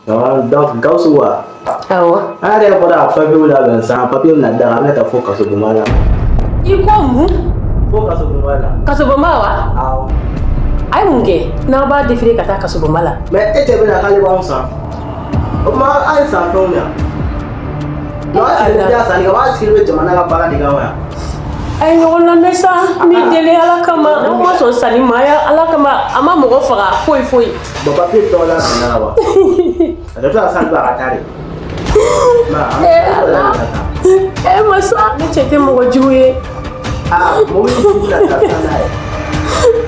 Donc Gausu wa. Awo. Are bora papier la ben sa papier na da na ta foka so bumala. Iko mu? Foka so bumala. Kasobomala? Aw. Ai munge na ba defire kata kasobomala. Mais ete bena kali ba unsa. O ma ai sa tonya. No asi dia sa ni ka ba silbe jamana ka bara diga wa. Ai ngona mesa mi dele ala kama o ma so sani maya ala kama ama mo faga foi. Ba papier to la na wa. Ada ta san ba atare. Ma. Masa ni chete mo juye. Mo wi la ta na.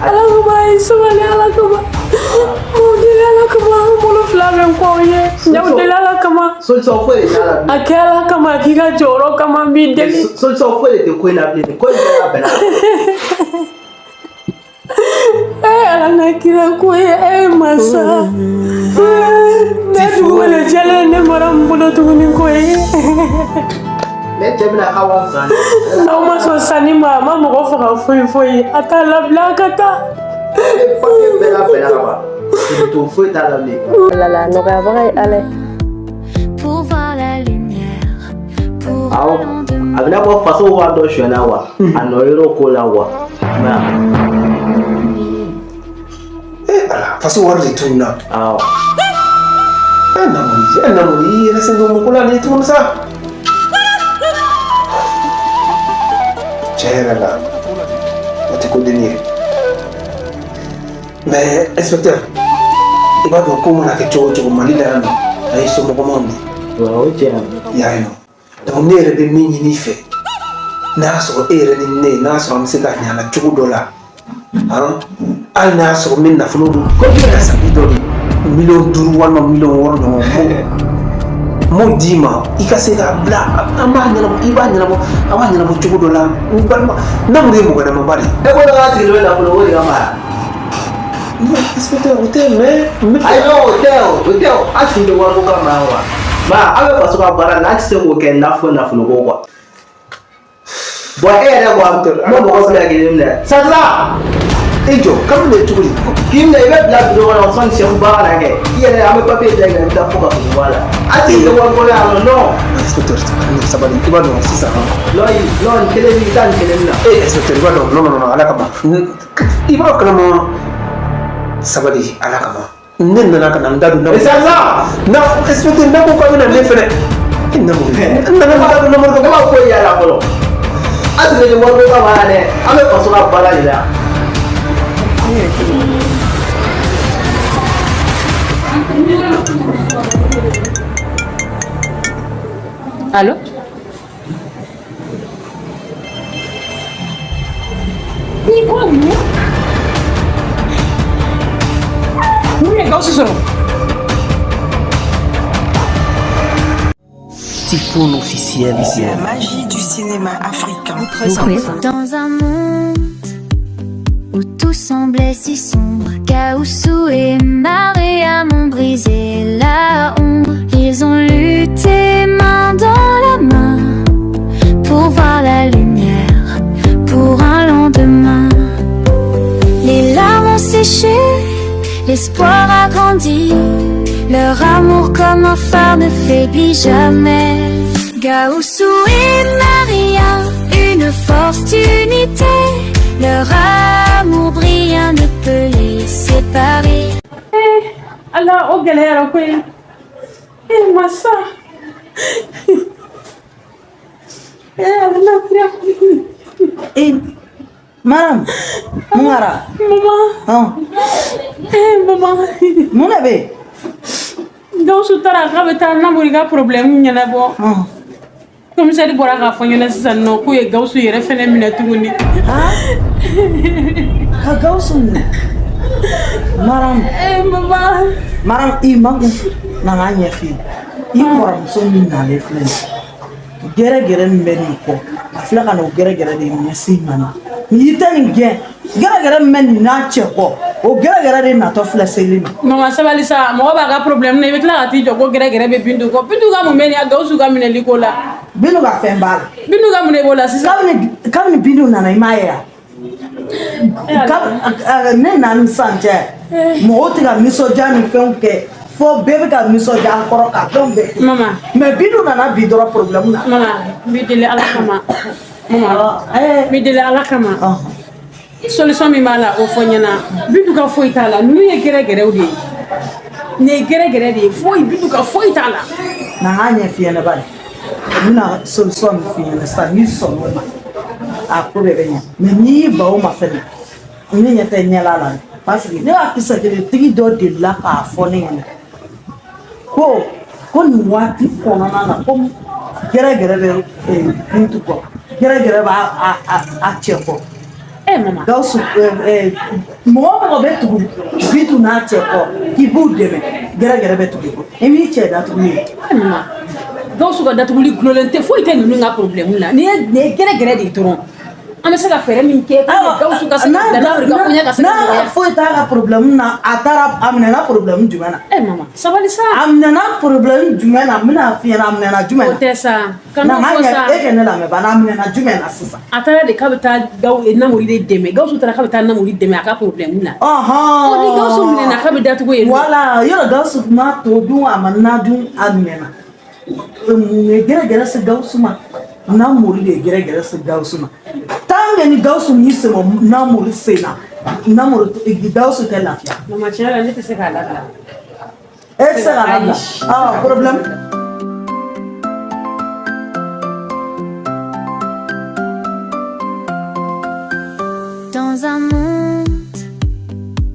Ala kama isumale ala kama. Mo dele ala kama mo lo flame ko ye. Nyaw dele ala kama. So foi na la. Akela kama kiga joro kama mi dele. So foi te ko na ble ko na bela. Ala na kira ko ye masa. Ne duwele jale ne maram bolo tuguni ko ye. Ne tebna kawan san. Na ma so sani mama mo faga foi ata la blakata. Papier bela ba. Tu foi ta la ble. La no ga ba ale. Pour voir la lumière, pour Aw, abina ko faso wa do shona wa. Anoiro ko la wa. Ma. Ala faso war de tunna. Aw. Ana muri ina singo mo kula ni tun sa. Cera la. Ati ko dini. Mais inspecteur, il va donc comment la que tu mali la no. Ai so mo ko Wa o jam. ya no donc ne yɛrɛ bɛ min ɲini fɛ n'a y'a sɔrɔ e yɛrɛ ni ne n'a y'a sɔrɔ an bɛ se ka ɲana cogo dɔ la hali n'a y'a sɔrɔ min nafolo don ko bɛ ka sabi dɔ de 5 walima 6 ɲɔgɔn m'o d'i ma i ka se k'a bila an b'a ɲɛnabɔ i b'a ɲɛnabɔ a b'a ɲɛnabɔ cogo dɔ la n balima n'anw ye mɔgɔ dama ba de E ko na ti lo na ko wo ya ma. inspecteur o tɛ mais Ai no hotel. A ti do wa ko ka ma wa. Ma abe faso ka bara na ti se ko ke na fo ko kwa. Bo e re wa mo mo ko bla ge ne. Sasa. e jɔ kabini ne cogo di Kim ne be bla do wa son se ba na ke. Ye ne ame papier de ga ta fo ka so wala. A ti do wa ko la no. inspecteur sabali i b'a dɔn sisan Lo kele ni tan kele na. inspecteur i b'a dɔn non ala kama i b'a kalama sabali ala kama ne nana ka na n da don na Sasa. na inspecteur na ko k'a bɛna ne fɛnɛ e na mo n nana ka da don na mo Ko ma ko ya la ko. A ti de wa ko ka ma ne. Ame faso ka bara ni la. Allô? Typhoon officiel. La magie du cinéma africain. dans un monde où tout semblait si sombre. Gaoussou et Mariam ont brisé la ombre. Ils ont lutté main dans la main pour voir la lumière, pour un lendemain. Les larmes ont séché, l'espoir a grandi. Leur amour comme un phare ne faiblit jamais. Gaoussou et Maria, une force d'unité. Leur amour brillant ne peut les séparer. Allah o galera ko masa. Allah kira. Madame, Mungara. Mama. Mama. Muna be. Gausu tara ka bɛ taa namori ka problème ɲɛnabɔ. Commissaire bɔra k'a fɔ ɲɛna sisan nɔ k'u ye Gausu yɛrɛ fɛnɛ minɛ tuguni. Ka Gausu minɛ. Madame. Mama. Madame i mago nana ɲɛfɛ i kɔrɔmuso min nalen filɛ nin gɛrɛgɛrɛ min bɛ nin kɔ a filɛ ka n'o gɛrɛgɛrɛ de ɲɛsin ma na n'i tɛ nin gɛn gɛrɛgɛrɛ min bɛ nin n'a cɛ kɔ o gɛrɛgɛrɛ de natɔ filɛ seli ma. Mama sabali sa mɔgɔ b'a ka problème na i bɛ tila ka t'i jɔ ko gɛrɛgɛrɛ bɛ Bintu kɔ Bintu ka mun bɛ nin ya Gausu ka minɛli ko la. Bintu ka fɛn b'a la. Bintu ka mun de b'o la sisan. Kabini Bintu nana i m'a ye wa ne nana ni sisan cɛ mɔgɔw tɛ ka nisɔndiya ni fɛnw kɛ fo bébé ka miso ja koro ka don be Mama. mais bidu nana bi doro problème na Mama, bidele ala kama. Mama, bidele ala kama. Solution min b'a la o fɔ ɲɛna bidu ka foyi t'a la ninnu ye gɛrɛgɛrɛw de ye nin ye gɛrɛgɛrɛ de ye foyi bidu ka foyi t'a la na an ɲɛ fi ɲɛna bari n bɛna solution min fi ɲɛna sisan n'i sɔnn'o ma a ko bɛɛ bɛ ɲɛ mais n'i y'i ban o ma fɛnɛ ne ɲɛ tɛ ɲɛla la parce que ne ka kisɛ kelen tigi dɔ delila k'a fɔ ne ɲɛna ko nin waati kɔnɔna na ko gɛrɛgɛrɛ bɛ bintu kɔ gɛrɛgɛrɛ b'a cɛ kɔ Mama. Gawusu mɔgɔ bɛ tugu bintu n'a cɛ kɔ k'i b'u dɛmɛ gɛrɛgɛrɛ bɛ tugu kɔ i m'i cɛ datugu ye Mama. Gawusu ka datuguli gulolen tɛ foyi tɛ ninnu ka problème la nin ye gɛrɛgɛrɛ de ye dɔrɔn an bɛ se ka fɛɛrɛ min kɛ Gawusu ka se ka danabiri ka koɲɛ ka se ka nɔgɔya foyi t'a ka problème na a minɛna problème jumɛn na Mama sabali sa a minɛna problème jumɛn na n bɛna f'i ɲɛna a minɛna jumɛn na o tɛ sa kana fɔ sa e kɛ ne lamɛn bana a minɛna jumɛn na sisan a taara de k'a bɛ taa Namori de dɛmɛ Gawusu taara k'a bɛ taa Namori dɛmɛ a ka problème la ni Gawusu minɛna k'a bɛ datugu yen voilà yɔrɔ Gawusu ma to dun a ma na dun a minɛna mun ye gɛrɛgɛrɛ se Gawusu ma Namori de ye gɛrɛgɛrɛ se Gawusu ma tant que ni Gawusu m'i sɛgɛn Namori sen na Gawusu tɛ lafiya. Mama tiɲɛ la ne tɛ se k'a labila. E tɛ se k'a labila problème. Dans un monde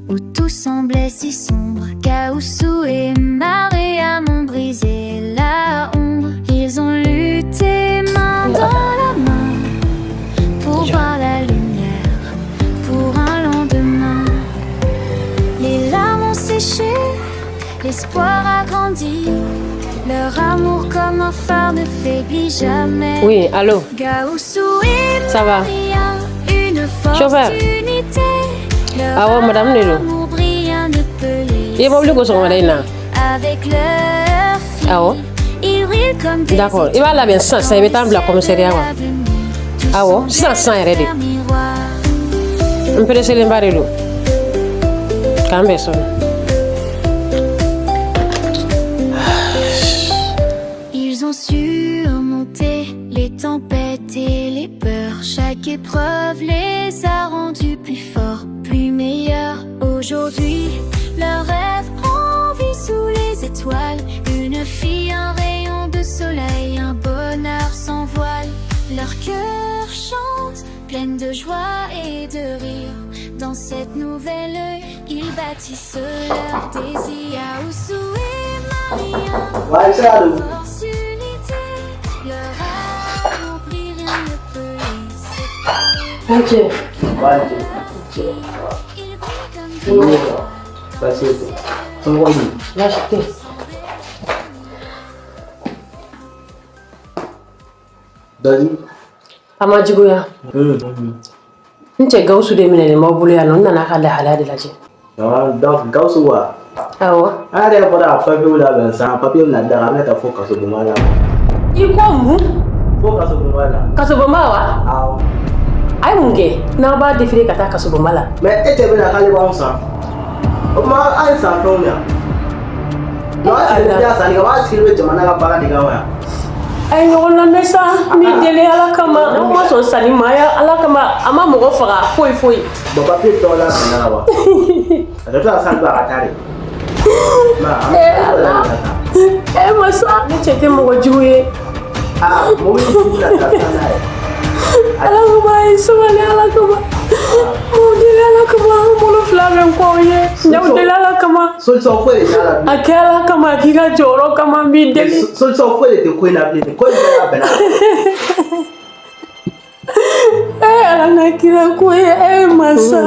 où tout semblait si sombre, Gawusu et Maria m'ont brisé la ombre. Ils ont lutté main dans la main pour voir la lumière, pour un lendemain. Les larmes ont séché, l'espoir a grandi. Leur amour comme un phare ne faiblit jamais. Oui, allô. Gawusu et Ça va? Maria, une force Chauffeur. d'unité. Ah ouais, madame Lelo. L'amour brillant ne peut les Il est mobile sur mon là. avec leur fille. Ah ouais. Ils brillent comme des D'accord. Il va là bien ça, il va être la commissariat. Ah ouais, ça ready. On peut laisser les barils. Quand même ça. Ils ont surmonté les tempêtes et les peurs. Chaque épreuve les a rendus plus forts, plus meilleurs. Aujourd'hui, leur rêve prend vie sous les étoiles. Une fille, un rayon de soleil, un bonheur sans voile. Leur cœur chante, pleine de joie et de rire. Dans cette nouvelle œil, ils bâtissent leur désir. Gawusu et Maria, force unité, leur amour brille, rien ne peut les séparer. Ils brillent comme des L'acheter. Dali. Ama jigoya. Nche Gawusu de minɛ nin bolo yan nɔ n nana ka lahalaya de lajɛ. Donc Gawusu wa. Awɔ. An yɛrɛ bɔra a papier labɛn sisan papier bɛna daga an bɛ taa fo kasobonba la. I ko mun? Fo kasobonba la. Kasobonba wa? Awɔ. A ye mun kɛ n'aw b'a défilé ka taa kasobonba la? Mais e cɛ bɛna k'ale b'anw san. O tuma an ye san fɛnw yan. N'aw sigilen tɛ sanni kɛ, b'a sigilen bɛ jamana ka baara de kan wa. A ye ɲɔgɔn lamɛn sa n b'i deli ala kama n'aw ma sɔn sanni ma ala kama a ma mɔgɔ faga foyi foyi. Bon papier tɔw la sɛnɛ la wa. A tɛ to ka san to a ka taa de. Masa ne cɛ tɛ mɔgɔ jugu ye. Mobili jugu la taa n'a ye. Ala kama a ye sabali ala kama. M'o deli ala kama an bolo fila bɛ n kɔ o ye. N'aw deli ala kama. Solution foyi de t'a la. A kɛ ala kama a k'i ka jɔyɔrɔ kama n b'i deli. Solution foyi de tɛ ko in na bilen. Ko in bɛɛ y'a bɛnna. Ala na kira ko ye masa.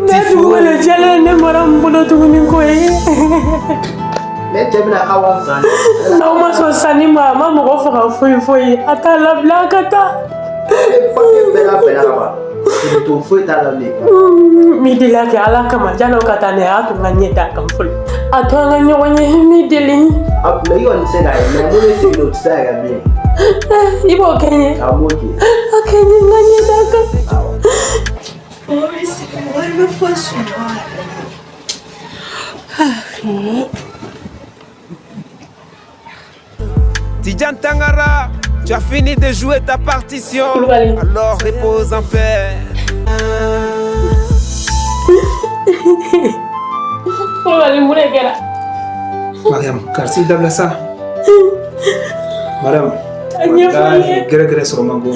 Ne dugukolo jɛlen ne mara n bolo tuguni ko ye. Ne cɛ bɛna k'a wa san. N'aw ma sɔn sanni ma a ma mɔgɔ faga foyi foyi a t'a labila a ka taa. Papier bɛɛ y'a bɛnna ka ban. To foyi t'a la bilen. N b'i deli a kɛ ala kama janni aw ka taa ne y'a to n ka ɲɛ d'a kan fɔlɔ. A to an ka ɲɔgɔn ye n b'i deli. Mais i kɔni tɛ se k'a ye mais mun bɛ segin o tɛ se ka kɛ bilen. I b'o kɛ n ye. A b'o kɛ. A kɛ n ye n ka ɲɛ d'a kan. Wari bɛ fɔ sɔrɔ. Tidjane Tangara, tu as fini de jouer ta partition. Alors repose en paix. Mariam, karsi dabla sa. Mariam, wallahi gere soro mango.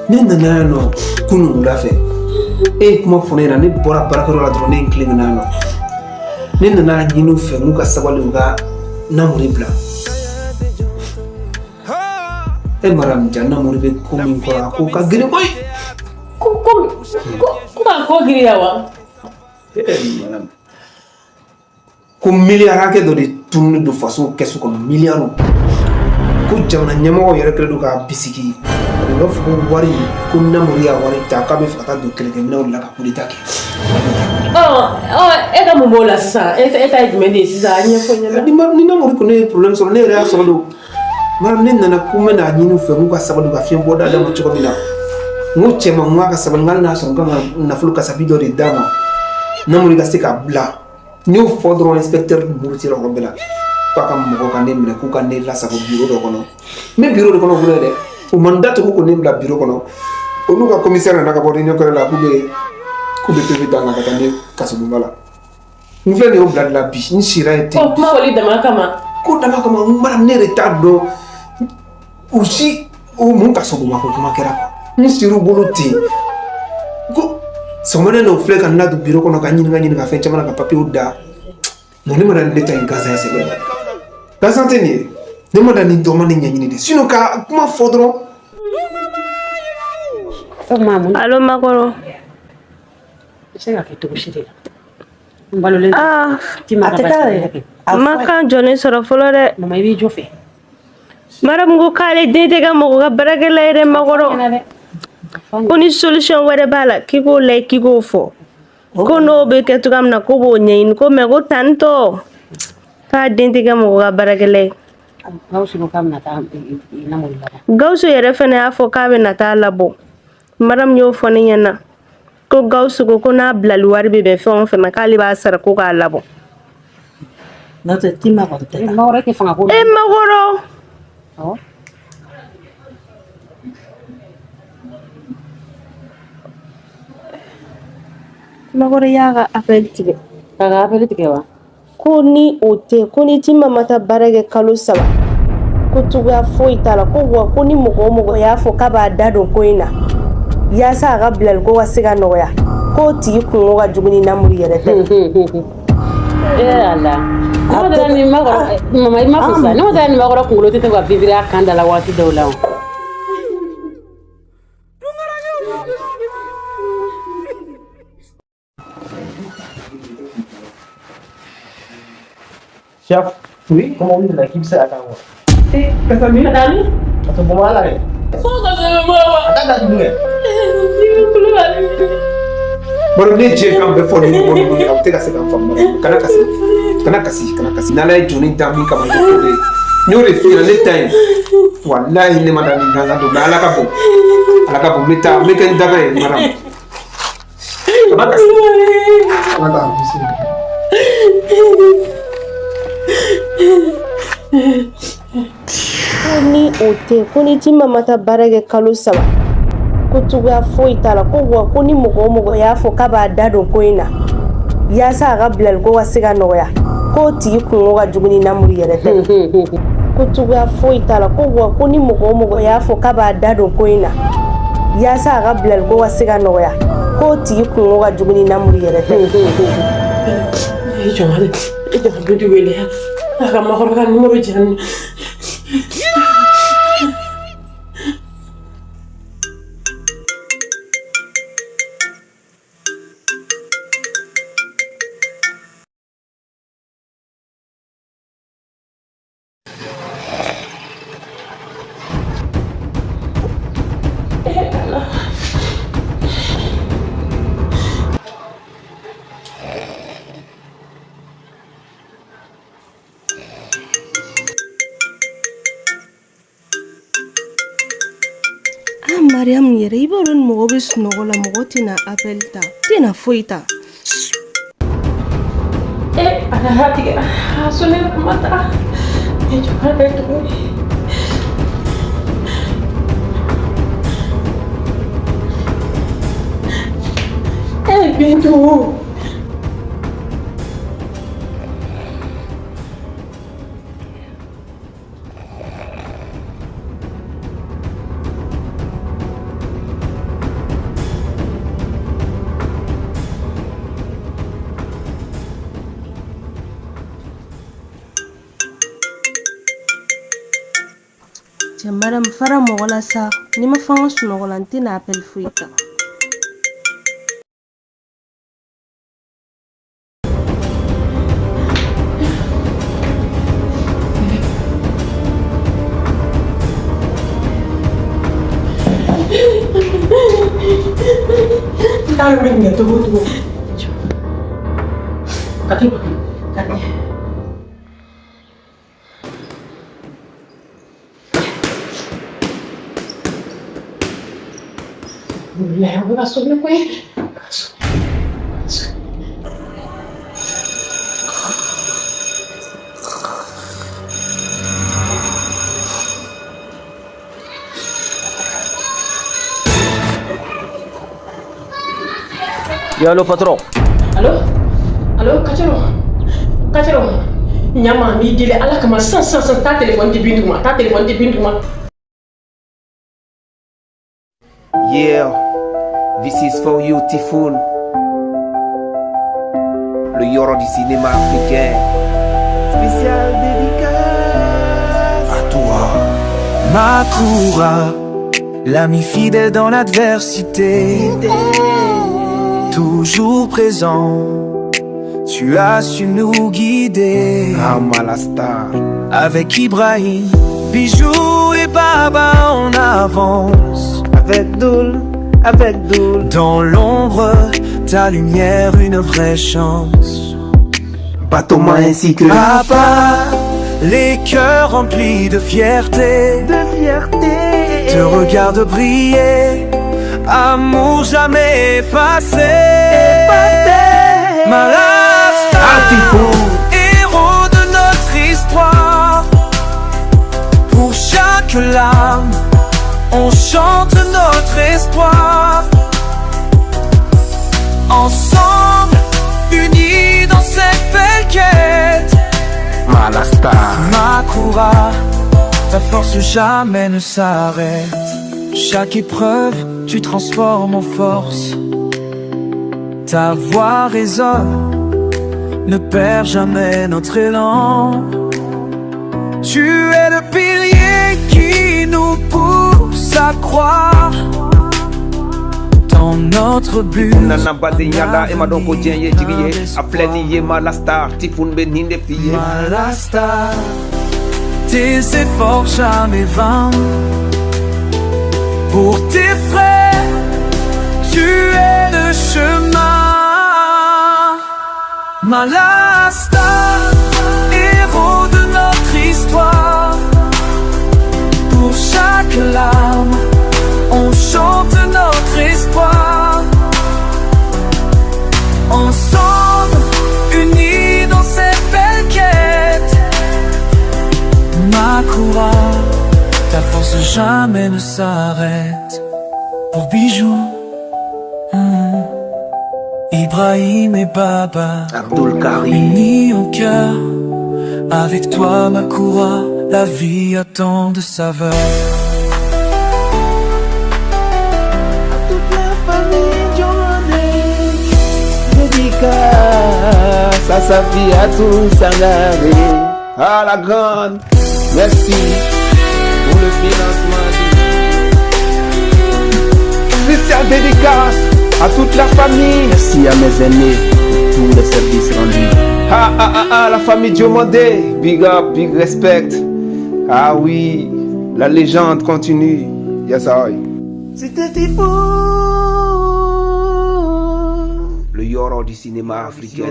Ne nana no kunu lafe. Kuma fonera ne bora barakaro la drone incline nano. Ne nana nyinu fe muka sabali uga namuri bla. Mariam janna muri be komi kora ko ka gire koy. Ko gire yawa. Mariam. Ko milliard ke do de tunu do faso kesu ko milliard. Ko jamana nyamo yere kredo ka bisiki. No fuko wari ko namuri ya wari ta ka be fata do kele ke no la ka kulita ke. Eka mumbola sasa. Eta idimeni sasa nyefo nyama. Ni namuri ko ne problem so ne re so do. Maram ne nana kuma na nyinu fe mu ka sabadu ka fiyen boda da mu chiko mina. Mu chema mu ka sabadu ngal na so ngama na fulu ka sabido de dama. Namuri ka sika bla. Ni fodro inspecteur muruti ro bela. Paka mo ka ne mle ku ka ne la sa ko bureau do kono. Me bureau do kono bure de. O mandat ko ne bla bureau kono. O nu ka commissaire na ka bo réunion ko la ku be tebe danga ka ne kasu bala. Mu fe ne o bla la bi ni sira ete. Ko kuma wali dama kama. Ko dama kama maram ne retard do. Usi o mun ka sogo ma ko kuma kera ko. Ni siru boluti. Ko somone no fle kan na du bureau kono ka nyini ka fe chama ka papier da. No ne mara ndeta en gaza sele. Gaza teni. Ne mara ni do mani nyini de. Sino ka kuma fodro. Allo Makoro. Senga ke to shite. Mbalole. Makan jone soro folore. Mama ibi jofe. Maram go kale dede ga mo ga baragala ere Makoro. Koni solution were bala kiko le kiko fo. Kono be ke to gamna ko bo nyin ko me go tanto. Ka dede ga mo ga baragala. Gausu go kamna ta namuri baba. Gausu yere fene afo ka be na ta labo. Maram yo fo ni yana. Ko Gausu ko na blaluwar be fon fe makali ba sar ko ka labo. Nata tima konte. Magoro ke fanga ko. Makoro. Oh. Makoro yaga apeltige. Kaga apeltige wa. Ko ni ote ko ni tima mata barage kalo saba. Ko tuga foi tala ko wa ko ni mogo ya fo ka ba dado ko ina. Ya sa ga blal ko wasiga noya. Ko ti kun ga juguni namuri yere te. Allah. No da ni magoro mama ima kusa. No da ni magoro kungulo tete kwa bibira kanda la wati dola. Chef, oui, comment on dit l'équipe c'est à quoi? Kadami? Atau bawa lah. Soga sama mama. Ada dulu ya. Baru ne je kan be fo ni mo no te ka se kan fam kana kasi nala joni dami kama ko de nyore fira le time wallahi ne madani nganga do ala ka bo meta me kan daga e maram kana kasi Ni ote ko ni tima mata barage kalo saba. Ko tuga foi tala ko wa ko ni mogo ya fo ka ba dado ko ina. Ya sa ga blal ko wasiga noya. Ko ti kun ga juguni namuri yere te. Ko tuga foi tala ko wa ko ni mogo ya fo ka ba dado ko ina. Ya sa ga blal ko wasiga noya. Ko ti kun ga juguni namuri yere te. Jomade. Ito ko du wele. Aka magoro kan numero jan. Mariam yere ibolon mo be sunogo la mo tina appel ta tina foita ada hati kan sulit mata coba itu pintu Madam fara mɔgɔ la sa ni ma fanga sunɔgɔ la n tɛna appel foyi ta tunggu katanya Mulai masuk ni kue. Ya, halo patron. Halo? Halo, Kacero. Nyama mi dile ala kama sans ta téléphone di bindu ma. Yeah, this is for you, Typhoon. Le Yoro du cinéma africain. Spécial dédicace à toi, Makura, l'ami fidèle dans l'adversité, toujours présent. Tu as su nous guider. Malastar. Avec Ibrahim, Bijou et Baba en avance. Avec Doul. Dans l'ombre, ta lumière, une vraie chance. Batoma ainsi que Papa, les cœurs remplis de fierté. Te regarde briller, amour jamais effacé. Malastar, héros de notre histoire. Pour chaque larme, on chante notre espoir. Ensemble, unis dans cette belle quête. Malastar. Makura, ta force jamais ne s'arrête. Chaque épreuve, tu transformes en force. Ta voix résonne, ne perds jamais notre élan. Tu es le pilier qui nous pousse à croire dans notre but. Malastar, tes efforts jamais vains. Pour tes frères, tu es le chemin. Malastar, héros de notre histoire. Pour chaque larme, on chante notre espoir. Ensemble, unis dans cette belle quête. Makura, ta force jamais ne s'arrête. Pour Bijou, Ibrahim et Baba, Abdul Karim, unis en cœur. Avec toi, Makura, la vie a tant de saveur. Toute la famille Diomandé. Dédicace à sa fille, à tous Sangaré. À la grande, merci pour le financement. Spécial dédicace à toute la famille. Merci à mes aînés pour tous les services rendus. La famille Diomandé, big up, big respect. Ah oui, la légende continue. Yes, I. C'était Typhoon, le Yoro du cinéma africain.